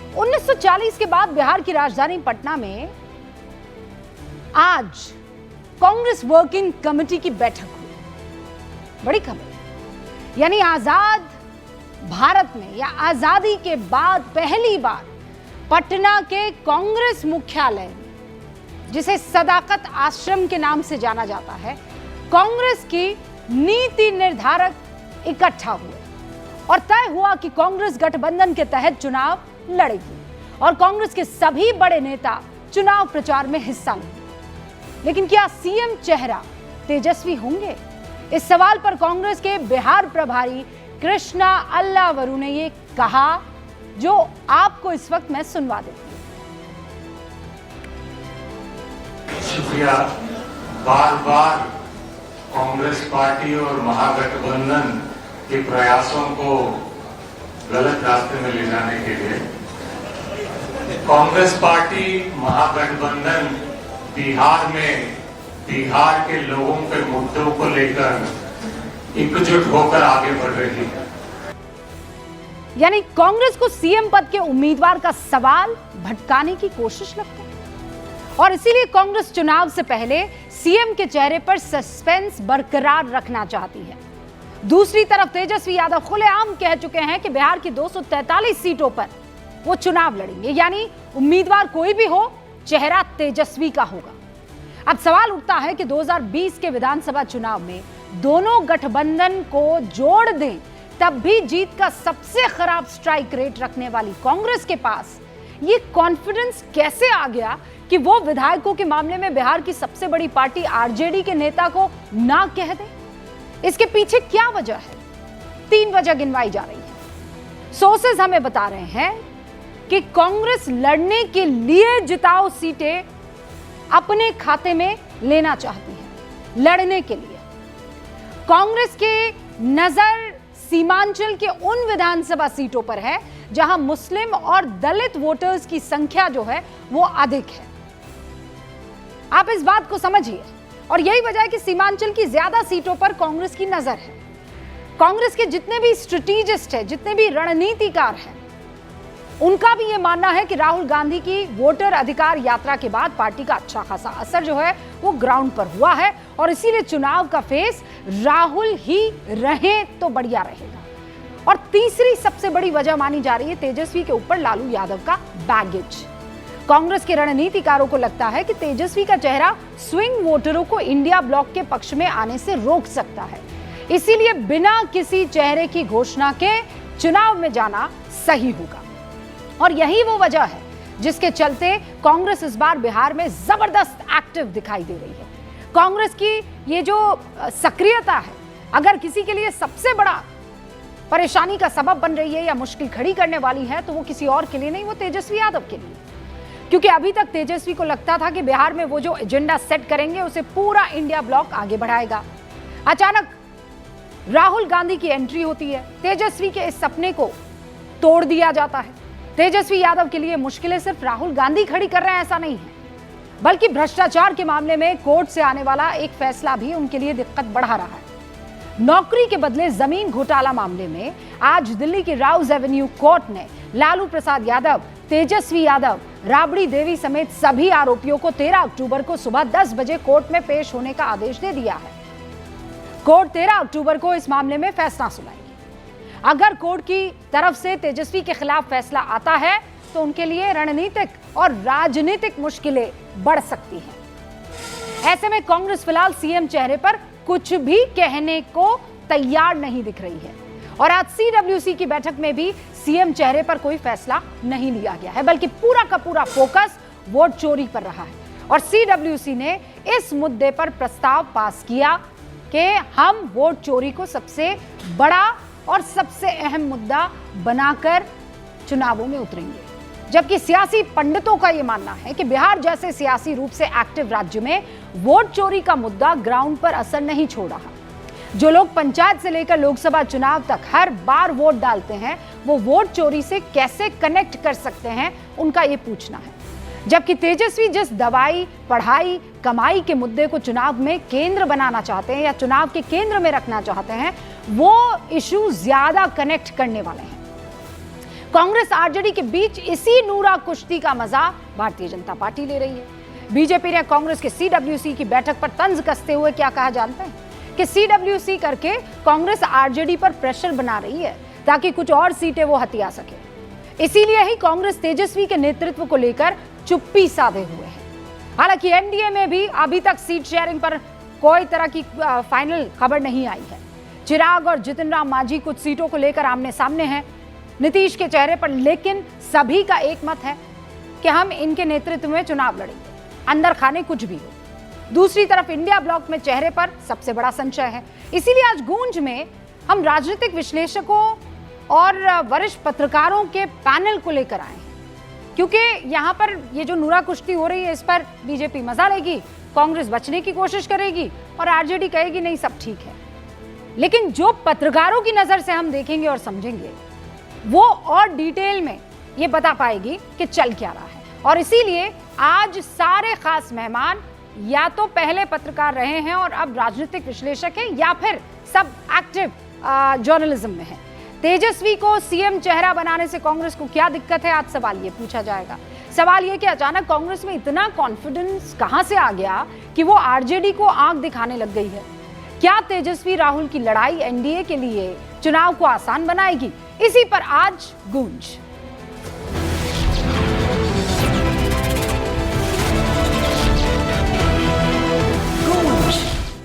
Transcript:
1940 के बाद बिहार की राजधानी पटना में आज कांग्रेस वर्किंग कमेटी की बैठक हुई। बड़ी खबर, यानी आजाद भारत में या आजादी के बाद पहली बार पटना के कांग्रेस मुख्यालय में, जिसे सदाकत आश्रम के नाम से जाना जाता है, कांग्रेस की नीति निर्धारक इकट्ठा हुए और तय हुआ कि कांग्रेस गठबंधन के तहत चुनाव लड़ेगी और कांग्रेस के सभी बड़े नेता चुनाव प्रचार में हिस्सा लेंगे। लेकिन क्या सीएम चेहरा तेजस्वी होंगे? इस सवाल पर कांग्रेस के बिहार प्रभारी कृष्णा अल्लावरू ने ये कहा, जो आपको इस वक्त मैं सुनवा देती हूं। शुक्रिया। बार बार कांग्रेस पार्टी और महागठबंधन के प्रयासों को गलत रास्ते में ले जाने के लिए कांग्रेस पार्टी महागठबंधन बिहार में बिहार के लोगों के मुद्दों को लेकर एकजुट होकर आगे बढ़ रही है। यानी कांग्रेस को सीएम पद के उम्मीदवार का सवाल भटकाने की कोशिश लगती है और इसीलिए कांग्रेस चुनाव से पहले सीएम के चेहरे पर सस्पेंस बरकरार रखना चाहती है। दूसरी तरफ तेजस्वी यादव खुलेआम कह चुके हैं कि बिहार की 243 सीटों पर वो चुनाव लड़ेंगे, यानी उम्मीदवार कोई भी हो, चेहरा तेजस्वी का होगा। अब सवाल उठता है कि 2020 के विधानसभा चुनाव में दोनों गठबंधन को जोड़ दें, तब भी जीत का सबसे खराब स्ट्राइक रेट रखने वाली कांग्रेस के पास ये कॉन्फिडेंस कैसे आ गया कि वो विधायकों के मामले में बिहार की सबसे बड़ी पार्टी आरजेडी के नेता को ना कह दे? इसके पीछे क्या वजह है? 3 वजह गिनवाई जा रही है। सोर्सेज हमें बता रहे हैं कि कांग्रेस लड़ने के लिए जिताऊ सीटें अपने खाते में लेना चाहती है। लड़ने के लिए कांग्रेस के नजर सीमांचल के उन विधानसभा सीटों पर है जहां मुस्लिम और दलित वोटर्स की संख्या जो है वो अधिक है। आप इस बात को समझिए और यही वजह है कि सीमांचल की ज्यादा सीटों पर कांग्रेस की नजर है। कांग्रेस के जितने भी स्ट्रेटेजिस्ट हैं, जितने भी रणनीतिकार हैं, उनका भी यह मानना है कि राहुल गांधी की वोटर अधिकार यात्रा के बाद पार्टी का अच्छा खासा असर जो है वो ग्राउंड पर हुआ है और इसीलिए चुनाव का फेस राहुल ही रहे तो बढ़िया रहेगा। और तीसरी सबसे बड़ी वजह मानी जा रही है तेजस्वी के ऊपर लालू यादव का बैगेज। कांग्रेस के रणनीतिकारों को लगता है कि तेजस्वी का चेहरा स्विंग वोटरों को इंडिया ब्लॉक के पक्ष में आने से रोक सकता है, इसीलिए बिना किसी चेहरे की घोषणा के चुनाव में जाना सही होगा। और यही वो वजह है जिसके चलते कांग्रेस इस बार बिहार में जबरदस्त एक्टिव दिखाई दे रही है। कांग्रेस की ये जो सक्रियता है, अगर किसी के लिए सबसे बड़ा परेशानी का सबब बन रही है या मुश्किल खड़ी करने वाली है, तो वो किसी और के लिए नहीं, वो तेजस्वी यादव के लिए। क्योंकि अभी तक तेजस्वी को लगता था कि बिहार में वो जो एजेंडा सेट करेंगे उसे पूरा इंडिया ब्लॉक आगे बढ़ाएगा। अचानक राहुल गांधी की एंट्री होती है, तेजस्वी के इस सपने को तोड़ दिया जाता है। तेजस्वी यादव के लिए मुश्किलें सिर्फ राहुल गांधी खड़ी कर रहे हैं ऐसा नहीं है, बल्कि भ्रष्टाचार के मामले में कोर्ट से आने वाला एक फैसला भी उनके लिए दिक्कत बढ़ा रहा है। नौकरी के बदले जमीन घोटाला मामले में आज दिल्ली की राउज एवेन्यू कोर्ट ने लालू प्रसाद यादव, तेजस्वी यादव, राबड़ी देवी समेत सभी आरोपियों को 13 अक्टूबर को सुबह 10 बजे कोर्ट में पेश होने का आदेश दे दिया है। कोर्ट 13 अक्टूबर को इस मामले में फैसला सुनाएगी। अगर कोर्ट की तरफ से तेजस्वी के खिलाफ फैसला आता है तो उनके लिए रणनीतिक और राजनीतिक मुश्किलें बढ़ सकती हैं। ऐसे में कांग्रेस फिलहाल सीएम चेहरे पर कुछ भी कहने को तैयार नहीं दिख रही है और आज सीडब्ल्यूसी की बैठक में भी सीएम चेहरे पर कोई फैसला नहीं लिया गया है, बल्कि पूरा का पूरा फोकस वोट चोरी पर रहा है। और सीडब्ल्यूसी ने इस मुद्दे पर प्रस्ताव पास किया कि हम वोट चोरी को सबसे बड़ा और सबसे अहम मुद्दा बनाकर चुनावों में उतरेंगे, जबकि सियासी पंडितों का यह मानना है कि बिहार जैसे सियासी रूप से एक्टिव राज्य में वोट चोरी का मुद्दा ग्राउंड पर असर नहीं छोड़ रहा। जो लोग पंचायत से लेकर लोकसभा चुनाव तक हर बार वोट डालते हैं, वो वोट चोरी से कैसे कनेक्ट कर सकते हैं, उनका ये पूछना है। जबकि तेजस्वी जिस दवाई, पढ़ाई, कमाई के मुद्दे को चुनाव में केंद्र बनाना चाहते हैं या चुनाव के केंद्र में रखना चाहते हैं, वो इशू ज्यादा कनेक्ट करने वाले हैं। कांग्रेस आरजेडी के बीच इसी नूरा कुश्ती का मजा भारतीय जनता पार्टी ले रही है। बीजेपी ने कांग्रेस के सीडब्ल्यूसी की बैठक पर तंज कसते हुए क्या कहा जानते हैं कि सीडब्ल्यूसी करके कांग्रेस आरजेडी पर प्रेशर बना रही है ताकि कुछ और सीटें वो हथिया सके। इसीलिए ही कांग्रेस तेजस्वी के नेतृत्व को लेकर चुप्पी साधे हुए है। हालांकि एनडीए में भी अभी तक सीट शेयरिंग पर कोई तरह की फाइनल खबर नहीं आई है। चिराग और जितिन राम मांझी कुछ सीटों को लेकर आमने सामने हैं नीतीश के चेहरे पर, लेकिन सभी का एक मत है कि हम इनके नेतृत्व में चुनाव लड़ेंगे, अंदर खाने कुछ भी हो। दूसरी तरफ इंडिया ब्लॉक में चेहरे पर सबसे बड़ा संशय है। इसीलिए आज गूंज में हम राजनीतिक विश्लेषकों और वरिष्ठ पत्रकारों के पैनल को लेकर आए हैं, क्योंकि यहां पर ये जो नूरा कुश्ती हो रही है इस पर बीजेपी मजा लेगी, कांग्रेस बचने की कोशिश करेगी और आरजेडी कहेगी नहीं सब ठीक है। लेकिन जो पत्रकारों की नजर से हम देखेंगे और समझेंगे वो और डिटेल में ये बता पाएगी कि चल क्या रहा है। और इसीलिए आज सारे खास मेहमान या तो पहले पत्रकार रहे हैं और अब राजनीतिक विश्लेषक हैं या फिर सब एक्टिव जर्नलिज्म में हैं। तेजस्वी को सीएम चेहरा बनाने से कांग्रेस को क्या दिक्कत है, आज सवाल ये पूछा जाएगा। सवाल ये कि अचानक कांग्रेस में इतना कॉन्फिडेंस कहां से आ गया कि वो आरजेडी को आंख दिखाने लग गई है। क्या तेजस्वी राहुल की लड़ाई एनडीए के लिए चुनाव को आसान बनाएगी? इसी पर आज गूंज।